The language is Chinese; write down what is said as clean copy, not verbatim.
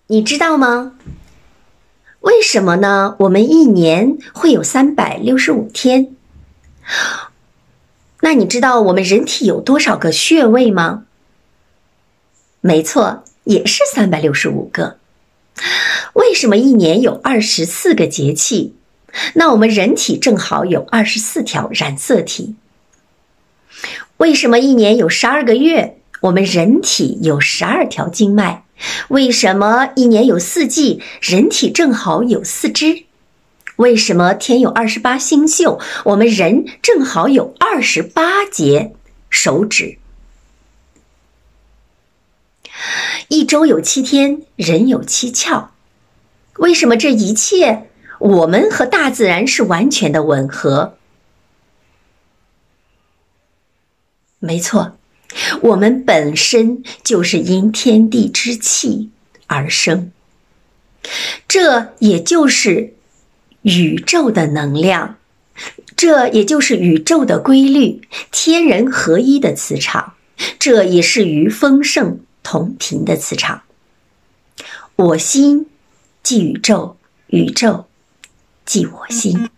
你知道吗？为什么呢？我们一年会有365天。那你知道我们人体有多少个穴位吗？没错，也是365个。为什么一年有24个节气？那我们人体正好有24条染色体。为什么一年有12个月？我们人体有12条经脉。为什么一年有4季？人体正好有4肢。为什么天有28星宿？我们人正好有28节手指。一周有7天，人有7窍。为什么这一切我们和大自然是完全的吻合？没错，我们本身就是因天地之气而生，这也就是宇宙的能量，这也就是宇宙的规律，天人合一的磁场，这也是与丰盛同频的磁场。我心即宇宙，宇宙即我心。